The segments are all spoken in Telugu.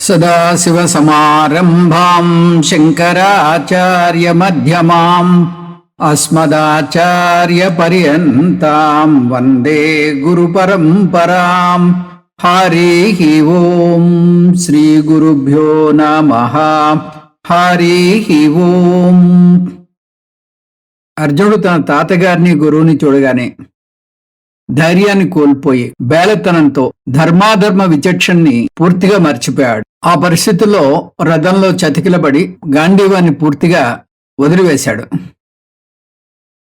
సదాశివసమారంభాం శంకరాచార్యమధ్యమాం అస్మదాచార్యపర్యంతాం వందే గురుపరంపరాం. హరి ఓం శ్రీ గురుభ్యో నమః. హరి ఓం. అర్జునుడు తన తాతగారిని గురువుని చూడగానే ధైర్యాన్ని కోల్పోయి బేలతనంతో ధర్మాధర్మ విచక్షణని పూర్తిగా మర్చిపోయాడు. ఆ పరిస్థితుల్లో రథంలో చతికిలబడి గాంధీవాన్ని పూర్తిగా వదిలివేశాడు.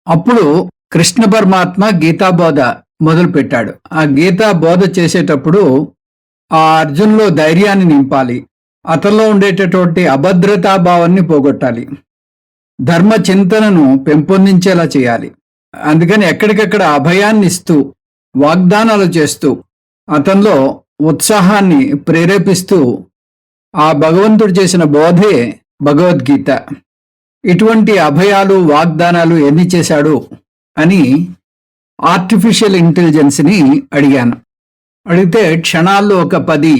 అప్పుడు కృష్ణ పరమాత్మ గీతాబోధ మొదలుపెట్టాడు. ఆ గీతా బోధ చేసేటప్పుడు ఆ అర్జున్లో ధైర్యాన్ని నింపాలి, అతనిలో ఉండేటటువంటి అభద్రతాభావాన్ని పోగొట్టాలి, ధర్మ చింతనను పెంపొందించేలా చేయాలి. అందుకని ఎక్కడికక్కడ అభయాన్ని ఇస్తూ వాగ్దానాలు చేస్తూ అతనిలో ఉత్సాహాన్ని ప్రేరేపిస్తూ ఆ భగవంతుడు చేసిన బోధే భగవద్గీత. ఇటువంటి అభయాలు వాగ్దానాలు ఎన్ని చేశాడు అని ఆర్టిఫిషియల్ ఇంటెలిజెన్స్ని అడిగాను. అడిగితే క్షణాల్లో ఒక 10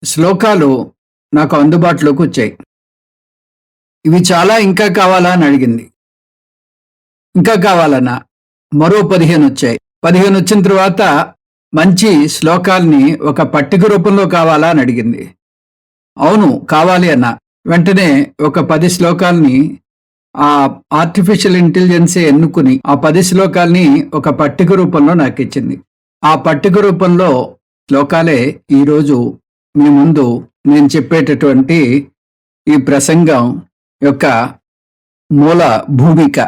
శ్లోకాలు నాకు అందుబాటులోకి వచ్చాయి. ఇవి చాలా ఇంకా కావాలా అని అడిగింది. ఇంకా కావాలన్నా మరో 15 వచ్చాయి. 15 వచ్చిన తర్వాత మంచి శ్లోకాల్ని ఒక పట్టిక రూపంలో కావాలా అని అడిగింది. అవును కావాలి అన్న వెంటనే ఒక 10 శ్లోకాల్ని ఆ ఆర్టిఫిషియల్ ఇంటెలిజెన్సే ఎన్నుకుని ఆ 10 శ్లోకాల్ని ఒక పట్టిక రూపంలో నాకు ఇచ్చింది. ఆ పట్టిక రూపంలో శ్లోకాలే ఈరోజు మీ ముందు నేను చెప్పేటటువంటి ఈ ప్రసంగం యొక్క మూల భూమిక.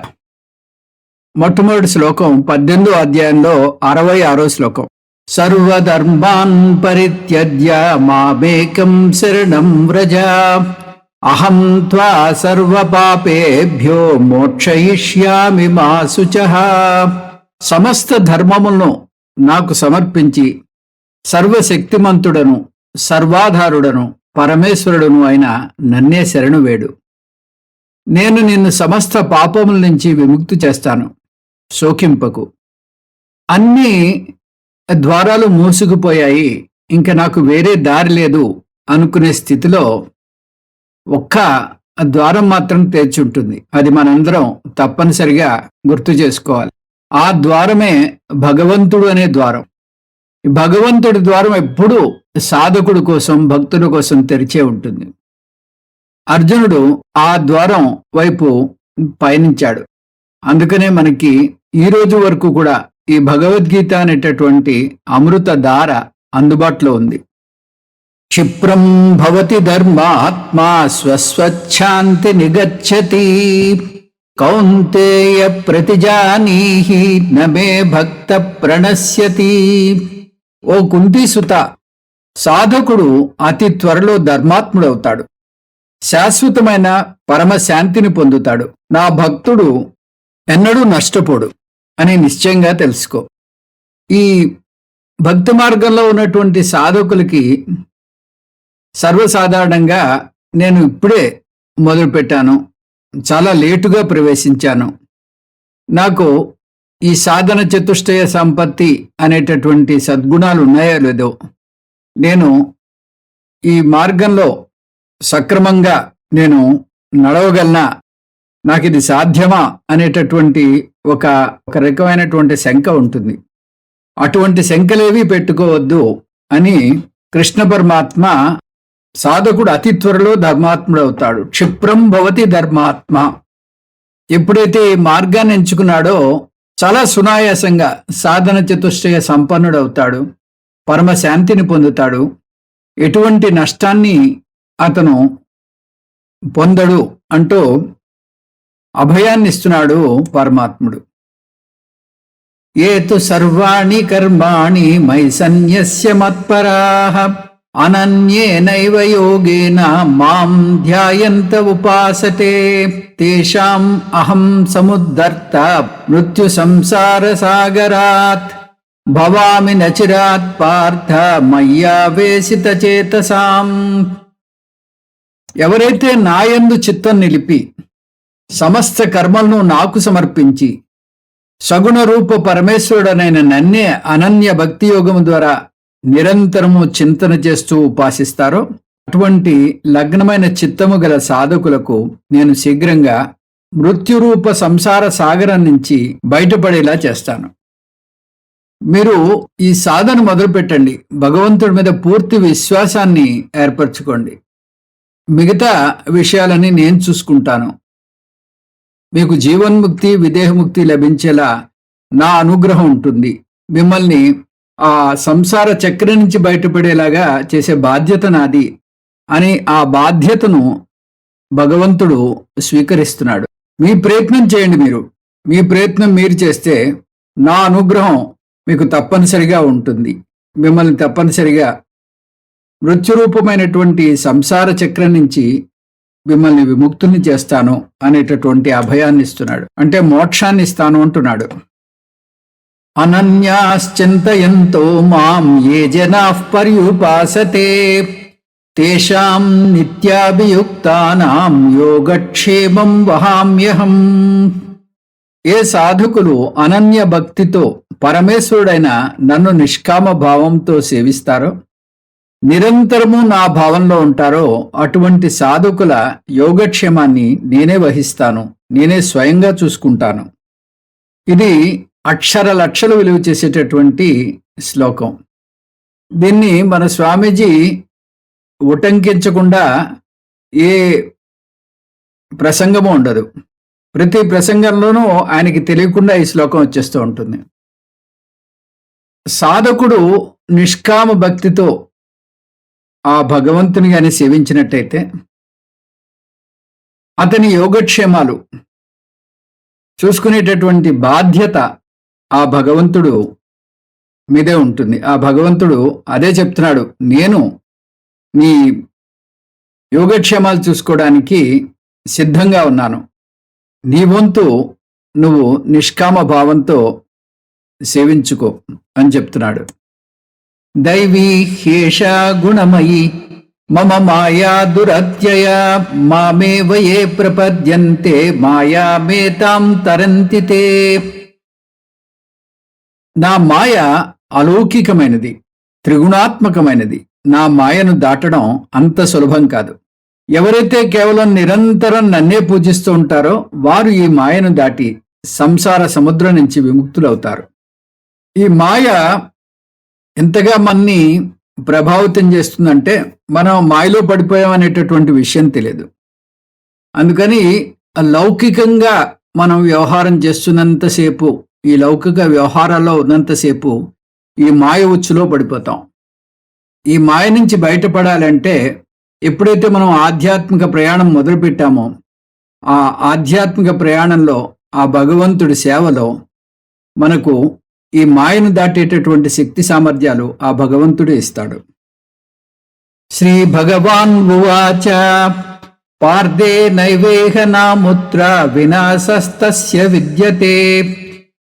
మొట్టమొదటి శ్లోకం 18వ అధ్యాయంలో 66వ శ్లోకం. సర్వధర్మాన్ పరిత్యజ్య మామేకం శరణం వ్రజ అహం త్వా సర్వపాపేభ్యో మోక్షయిష్యామి మా శుచః. సమస్త ధర్మములను నాకు సమర్పించి సర్వశక్తిమంతుడను సర్వాధారుడను పరమేశ్వరుడును అయిన నన్నే శరణు వేడు. నేను నిన్ను సమస్త పాపముల నుంచి విముక్తి చేస్తాను, శోకింపకు. అన్ని ద్వారాలు మూసుకుపోయాయి, ఇంక నాకు వేరే దారి లేదు అనుకునే స్థితిలో ఒక్క ద్వారం మాత్రం తెరిచుంటుంది. అది మనందరం తప్పనిసరిగా గుర్తు చేసుకోవాలి. ఆ ద్వారమే భగవంతుడు అనే ద్వారం. భగవంతుడి ద్వారం ఎప్పుడూ సాధకుడు కోసం భక్తుల కోసం తెరిచే ఉంటుంది. అర్జునుడు ఆ ద్వారం వైపు పయనించాడు. అందుకనే మనకి ఈ రోజు వరకు కూడా ఈ భగవద్గీత అనేటటువంటి అమృత ధార అందుబాటులో ఉంది. క్షిప్రం భవతి ధర్మాత్మా స్వస్వచ్ఛాంతి నిగచ్చతి కౌంతేయ ప్రతిజానీహి నమే భక్త ప్రణశ్యతి. ఓ కుంతీసుత, సాధకుడు అతి త్వరలో ధర్మాత్ముడవుతాడు, శాశ్వతమైన పరమశాంతిని పొందుతాడు. నా భక్తుడు ఎన్నడూ నష్టపోడు అని నిశ్చయంగా తెలుసుకో. ఈ భక్తి మార్గంలో ఉన్నటువంటి సాధకులకి సర్వసాధారణంగా నేను ఇప్పుడే మొదలుపెట్టాను, చాలా లేటుగా ప్రవేశించాను, నాకు ఈ సాధన చతుష్టయ సంపత్తి అనేటటువంటి సద్గుణాలు ఉన్నాయో లేదో, నేను ఈ మార్గంలో సక్రమంగా నేను నడవగలనా, నాకు ఇది సాధ్యమా అనేటటువంటి ఒక రకమైనటువంటి శంక ఉంటుంది. అటువంటి శంకలేవి పెట్టుకోవద్దు అని కృష్ణ పరమాత్మ సాధకుడు అతి త్వరలో ధర్మాత్ముడవుతాడు. క్షిప్రం భవతి ధర్మాత్మ. ఎప్పుడైతే ఈ మార్గాన్ని ఎంచుకున్నాడో చాలా సునాయాసంగా సాధన చతుష్టయ సంపన్నుడవుతాడు, పరమశాంతిని పొందుతాడు, ఎటువంటి నష్టాన్ని అతను పొందడు అంటూ అభయాన్ని ఇస్తున్నాడు పరమాత్ముడు. ఏతు సర్వాణి కర్మాణి మయి సన్యస్య మత్పరాః అనన్యేనైవ యోగేన మాం ధ్యాయంత ఉపాసతే తేషాం అహం సముద్ధర్త మృత్యు సంసార సాగరాత్ భవామి నచిరాత్ పార్థ మయ్యావేశిత చేతసాం. ఎవరైతే నాయందు చిత్తం నిలిపి సమస్త కర్మలను నాకు సమర్పించి సగుణ రూప పరమేశ్వరుడనైన నన్నే అనన్య భక్తి యోగము ద్వారా నిరంతరము చింతన చేస్తూ ఉపాసిస్తారో అటువంటి లగ్నమైన చిత్తము గల సాధకులకు నేను శీఘ్రంగా మృత్యురూప సంసార సాగరం నుంచి బయటపడేలా చేస్తాను. మీరు ఈ సాధన మొదలుపెట్టండి. భగవంతుడి మీద పూర్తి విశ్వాసాన్ని ఏర్పరచుకోండి. మిగతా విషయాలని నేను చూసుకుంటాను. మీకు జీవన్ముక్తి విదేహముక్తి లభించేలా నా అనుగ్రహం ఉంటుంది. మిమ్మల్ని ఆ సంసార చక్రం నుంచి బయటపడేలాగా చేసే బాధ్యత నాది అని ఆ బాధ్యతను భగవంతుడు స్వీకరిస్తున్నాడు. మీ ప్రయత్నం చేయండి. మీ ప్రయత్నం మీరు చేస్తే నా అనుగ్రహం మీకు తప్పనిసరిగా ఉంటుంది. మిమ్మల్ని తప్పనిసరిగా మృత్యురూపమైనటువంటి సంసార చక్రం నుంచి మిమ్మల్ని విముక్తుల్ని చేస్తాను అనేటటువంటి అభయాన్ని ఇస్తున్నాడు. అంటే మోక్షాన్ని ఇస్తాను అంటున్నాడు. అనన్యాశ్చింతయంతో మాం ఏ జనాః పర్యుపాసతే తేషాం నిత్యాభియుక్తానాం యోగక్షేమం వహామ్యహం. ఏ సాధకులు అనన్య భక్తితో పరమేశ్వరుడైన నన్ను నిష్కామ భావంతో సేవిస్తారో, నిరంతరము నా భావంలో ఉంటారో అటువంటి సాధకుల యోగక్షేమాన్ని నేనే వహిస్తాను, నేనే స్వయంగా చూసుకుంటాను. ఇది అక్షర లక్షలు విలువ చేసేటటువంటి శ్లోకం. దీన్ని మన స్వామీజీ ఉటంకించకుండా ఏ ప్రసంగము ఉండదు. ప్రతి ప్రసంగంలోనూ ఆయనకి తెలియకుండా ఈ శ్లోకం వచ్చేస్తూ ఉంటుంది. సాధకుడు నిష్కామ భక్తితో ఆ భగవంతుని గాని సేవించినట్టయితే అతని యోగక్షేమాలు చూసుకునేటటువంటి బాధ్యత ఆ భగవంతుడు మీదే ఉంటుంది. ఆ భగవంతుడు అదే చెప్తున్నాడు, నేను నీ యోగక్షేమాలు చూసుకోవడానికి సిద్ధంగా ఉన్నాను. నీ వంతు నువ్వు నిష్కామ భావంతో సేవించుకో అని చెప్తున్నాడు. దైవీ హేషా గుణమయి మమ మాయా దురత్యయ మామేవ ఏ ప్రపద్యంతే మాయామేతాం తరంతి తే. నా మాయ అలౌకికమైనది, త్రిగుణాత్మకమైనది. నా మాయను దాటడం అంత సులభం కాదు. ఎవరైతే కేవలం నిరంతరం నన్నే పూజిస్తూ ఉంటారో వారు ఈ మాయను దాటి సంసార సముద్రం నుంచి విముక్తులవుతారు. ఈ మాయ ఎంతగా మన్ని ప్రభావితం చేస్తుందంటే మనం మాయలో పడిపోయామనేటటువంటి విషయం తెలియదు. అందుకని లౌకికంగా మనం వ్యవహారం చేస్తున్నంతసేపు, ఈ లౌకిక వ్యవహారాల్లో ఉన్నంతసేపు ఈ మాయ ఉచ్చులో పడిపోతాం. ఈ మాయ నుంచి బయటపడాలంటే ఎప్పుడైతే మనం ఆధ్యాత్మిక ప్రయాణం మొదలుపెట్టామో ఆ ఆధ్యాత్మిక ప్రయాణంలో ఆ భగవంతుడి సేవలో మనకు ఈ మాయను దాటేటటువంటి శక్తి సామర్థ్యాలు ఆ భగవంతుడే ఇస్తాడు. శ్రీ భగవాన్ ఉవాచ పార్థే నైవేహ నాముత్ర వినాశస్తస్య విద్యతే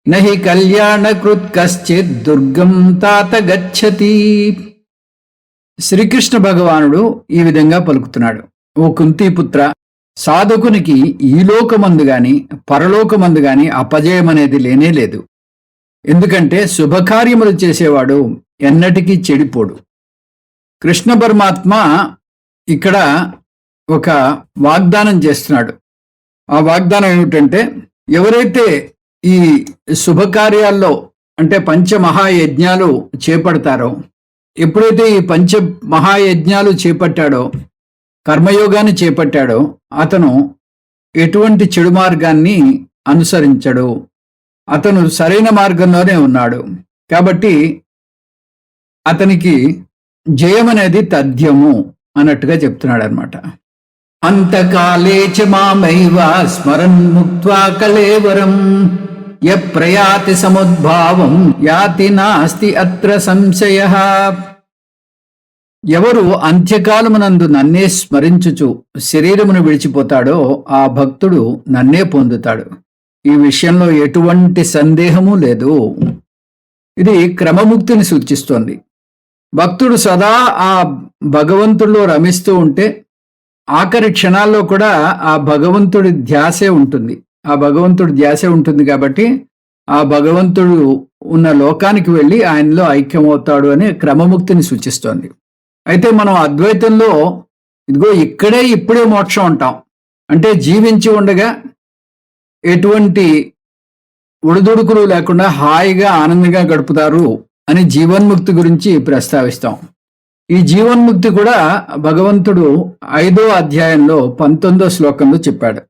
నహి కళ్యాణకృత్ కశ్చిత్ దుర్గం తాత గచ్చతి. శ్రీకృష్ణ భగవానుడు ఈ విధంగా పలుకుతున్నాడు, ఓ కుంతీపుత్ర, సాధకునికి ఈ లోకమందు గాని పరలోకమందు గాని అపజయం అనేది లేనే లేదు. ఎందుకంటే శుభకార్యములు చేసేవాడు ఎన్నటికీ చెడిపోడు. కృష్ణ పరమాత్మ ఇక్కడ ఒక వాగ్దానం చేస్తున్నాడు. ఆ వాగ్దానం ఏమిటంటే, ఎవరైతే ఈ శుభకార్యాల్లో అంటే పంచమహాయజ్ఞాలు చేపడతారో, ఎప్పుడైతే ఈ పంచ మహాయజ్ఞాలు చేపట్టాడో, కర్మయోగాన్ని చేపట్టాడో, అతను ఎటువంటి చెడు మార్గాన్ని అనుసరించడు. అతను సరైన మార్గంలోనే ఉన్నాడు. కాబట్టి అతనికి జయం అనేది తథ్యము అన్నట్టుగా చెప్తున్నాడు అనమాట. అంతకాలే చ మామైవ స్మరన్ ముక్త్వా కళేవరం య ప్రయాతి సముద్భావం యాతి నాస్తి అత్ర సంశయః. ఎవరు అంత్యకాలమునందు నన్నే స్మరించుచు శరీరమును విడిచిపోతాడో ఆ భక్తుడు నన్నే పొందుతాడు. ఈ విషయంలో ఎటువంటి సందేహము లేదు. ఇది క్రమముక్తిని సూచిస్తోంది. భక్తుడు సదా ఆ భగవంతుడిలో రమిస్తూ ఉంటే ఆఖరి క్షణాల్లో కూడా ఆ భగవంతుడి ధ్యాసే ఉంటుంది. ఆ భగవంతుడి ధ్యాసే ఉంటుంది కాబట్టి ఆ భగవంతుడు ఉన్న లోకానికి వెళ్ళి ఆయనలో ఐక్యమవుతాడు అనే క్రమముక్తిని సూచిస్తోంది. అయితే మనం అద్వైతంలో ఇదిగో ఇక్కడే ఇప్పుడే మోక్షం అంటాం. అంటే జీవించి ఉండగా ఎటువంటి ఒడిదుడుకులు లేకుండా హాయిగా ఆనందంగా గడుపుతారు అని జీవన్ముక్తి గురించి ప్రస్తావిస్తాం. ఈ జీవన్ముక్తి కూడా భగవంతుడు 5వ అధ్యాయంలో 19వ శ్లోకంలో చెప్పాడు.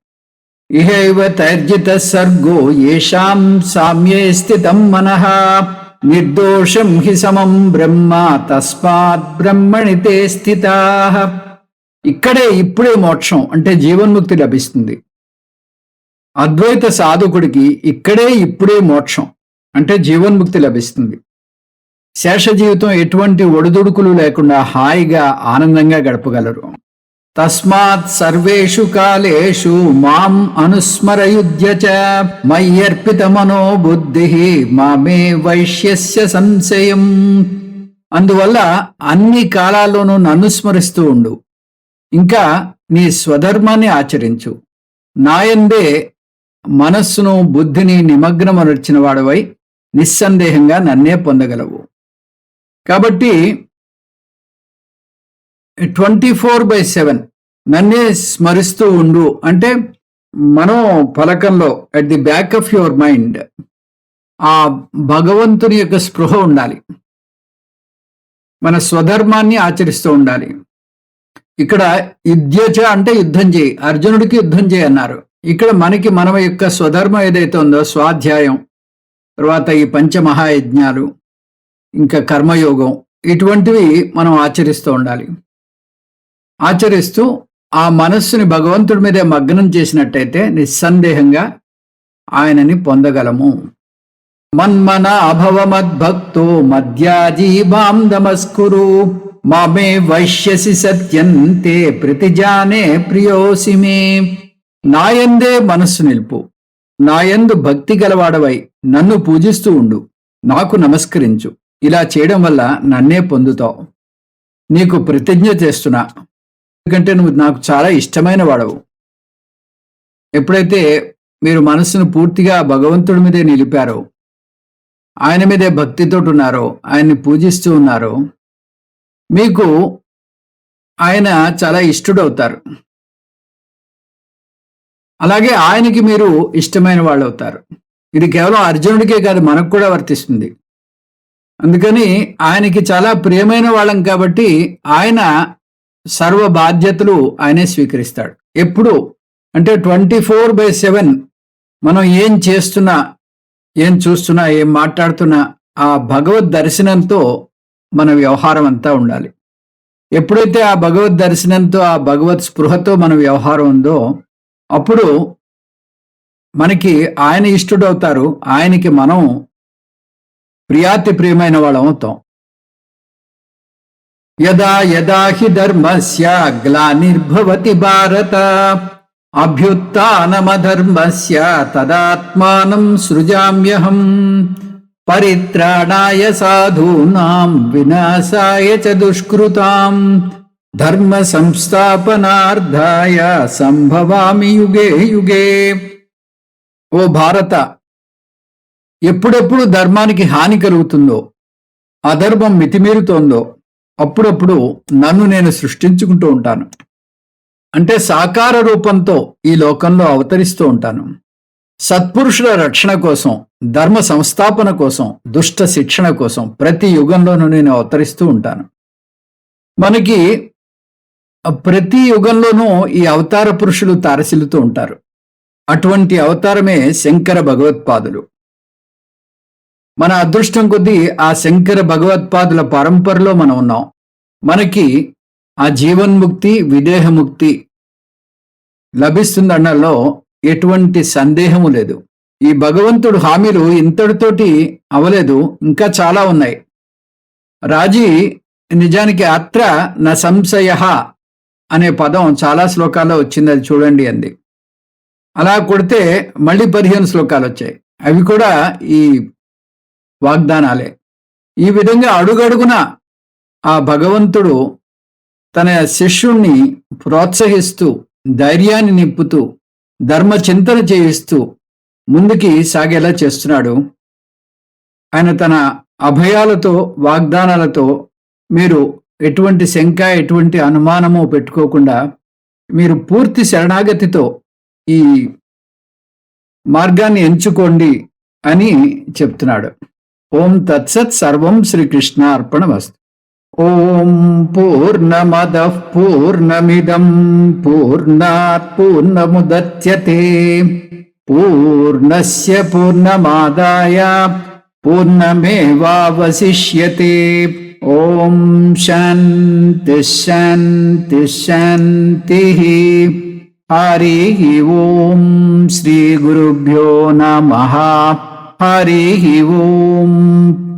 ఇహైవ తైర్జిత సర్గో యేషాం సామ్యే స్థితం మనః నిర్దోషం హి సమం బ్రహ్మ తస్మాత్ బ్రహ్మణి తే స్థితాః. ఇక్కడే ఇప్పుడే మోక్షం అంటే జీవన్ముక్తి లభిస్తుంది. అద్వైత సాధకుడికి ఇక్కడే ఇప్పుడే మోక్షం అంటే జీవన్ముక్తి లభిస్తుంది. శేష జీవితం ఎటువంటి ఒడిదుడుకులు లేకుండా హాయిగా ఆనందంగా గడపగలరు. తస్మాత్ సర్వేషు కాలేషు మాం అనుస్మరయుధ్య చ మయ్యర్పిత మనో బుద్ధి మామే వైశ్యస్య సంశయం. అందువల్ల అన్ని కాలాల్లోనూ నన్ను స్మరిస్తూ ఉండు, ఇంకా నీ స్వధర్మాన్ని ఆచరించు, నాయందే మనస్సును బుద్ధిని నిమగ్నమర్చిన వాడవై నిస్సందేహంగా నన్నే పొందగలవు. కాబట్టి 24/7 నన్నే స్మరిస్తూ ఉండు అంటే మనం ఫలకంలో at the back of your mind ఆ భగవంతుని యొక్క స్పృహ ఉండాలి. మన స్వధర్మాన్ని ఆచరిస్తూ ఉండాలి. ఇక్కడ యుధ్యచ అంటే యుద్ధం చేయి, అర్జునుడికి యుద్ధం చేయి అన్నారు. ఇక్కడ మనకి మన యొక్క స్వధర్మం ఏదైతే ఉందో స్వాధ్యాయం, తర్వాత ఈ పంచమహాయజ్ఞాలు, ఇంకా కర్మయోగం, ఇటువంటివి మనం ఆచరిస్తూ ఉండాలి. ఆచరిస్తూ ఆ మనస్సుని భగవంతుడి మీదే మగ్నం చేసినట్టయితే నిస్సందేహంగా ఆయనని పొందగలము. మన్మన అభవమద్భక్తో మధ్యాజీవాం నమస్కురు మామే వైశ్యసి సత్యంతే ప్రతిజానే ప్రియోసి మే. నాయందే మనస్సు నిలుపు, నాయందు భక్తి గలవాడవై నన్ను పూజిస్తూ ఉండు, నాకు నమస్కరించు. ఇలా చేయడం వల్ల నన్నే పొందుతావు. నీకు ప్రతిజ్ఞ చేస్తున్నా, ఎందుకంటే నువ్వు నాకు చాలా ఇష్టమైన వాడవు. ఎప్పుడైతే మీరు మనస్సును పూర్తిగా భగవంతుడి మీదే నిలిపారో, ఆయన మీదే భక్తితో ఉన్నారో, ఆయన్ని పూజిస్తూ ఉన్నారో, మీకు ఆయన చాలా ఇష్టడవుతారు. అలాగే ఆయనకి మీరు ఇష్టమైన వాళ్ళు అవుతారు. ఇది కేవలం అర్జునుడికే కాదు, మనకు కూడా వర్తిస్తుంది. అందుకని ఆయనకి చాలా ప్రియమైన వాళ్ళం కాబట్టి ఆయన సర్వ బాధ్యతలు ఆయనే స్వీకరిస్తాడు. ఎప్పుడు అంటే 24/7 మనం ఏం చేస్తున్నా, ఏం చూస్తున్నా, ఏం మాట్లాడుతున్నా ఆ భగవద్ దర్శనంతో మన వ్యవహారం అంతా ఉండాలి. ఎప్పుడైతే ఆ భగవద్ దర్శనంతో, ఆ భగవత్ స్పృహతో మన వ్యవహారం ఉందో అప్పుడు మనకి ఆయన ఇష్టడవుతారు, ఆయనకి మనం ప్రియాతి ప్రియమైన వాళ్ళం అవుతాం. యదా యదా హి ధర్మస్య గ్లానిర్భవతి భారత అభ్యుత్థానమధర్మస్య తదాత్మానం సృజామ్యహం పరిత్రాణాయ సాధూనాం వినాశాయ చ దుష్కృతాం ధర్మ సంస్థాపనార్థాయ సంభవామి యుగే యుగే. ఓ భారత, ఎప్పుడెప్పుడు ధర్మానికి హాని కలుగుతుందో, అధర్మం మితిమీరుతోందో అప్పుడప్పుడు నన్ను నేను సృష్టించుకుంటూ ఉంటాను. అంటే సాకార రూపంతో ఈ లోకంలో అవతరిస్తూ ఉంటాను. సత్పురుషుల రక్షణ కోసం, ధర్మ సంస్థాపన కోసం, దుష్ట శిక్షణ కోసం ప్రతి యుగంలోనూ నేను అవతరిస్తూ ఉంటాను. మనకి ప్రతి యుగంలోనూ ఈ అవతార పురుషులు తారసిల్లుతూ ఉంటారు. అటువంటి అవతారమే శంకర భగవత్పాదులు. మన అదృష్టం కొద్దీ ఆ శంకర భగవత్పాదుల పరంపరలో మనం ఉన్నాం. మనకి ఆ జీవన్ముక్తి, విదేహముక్తి లభిస్తుందన్నలో ఎటువంటి సందేహము లేదు. ఈ భగవంతుడు హామీలు ఇంతటితోటి అవలేదు, ఇంకా చాలా ఉన్నాయి. రాజీ నిజానికి అత్ర న సంశయ అనే పదం చాలా శ్లోకాల్లో వచ్చింది, అది చూడండి అంది. అలా కొడితే మళ్ళీ 15 శ్లోకాలు వచ్చాయి, అవి కూడా ఈ వాగ్దానాలే. ఈ విధంగా అడుగడుగున ఆ భగవంతుడు తన శిష్యుణ్ణి ప్రోత్సహిస్తూ, ధైర్యాన్ని నింపుతూ, ధర్మ చింతన చేయిస్తూ ముందుకి సాగేలా చేస్తున్నాడు. ఆయన తన అభయాలతో, వాగ్దానాలతో మీరు ఎటువంటి శంక, ఎటువంటి అనుమానము పెట్టుకోకుండా మీరు పూర్తి శరణాగతితో ఈ మార్గాన్ని ఎంచుకోండి అని చెప్తున్నాడు. ఓం తత్సత్. సర్వం శ్రీకృష్ణ అర్పణమస్తు. ఓం పూర్ణమదః పూర్ణమిదం పూర్ణాత్ పూర్ణముదచ్యతే పూర్ణస్య పూర్ణమాదాయ పూర్ణమేవావశిష్యతే. ఓం శాంతి శాంతి శాంతి. హరి ఓం. శ్రీ గురుభ్యో నమః. హరి ఓం.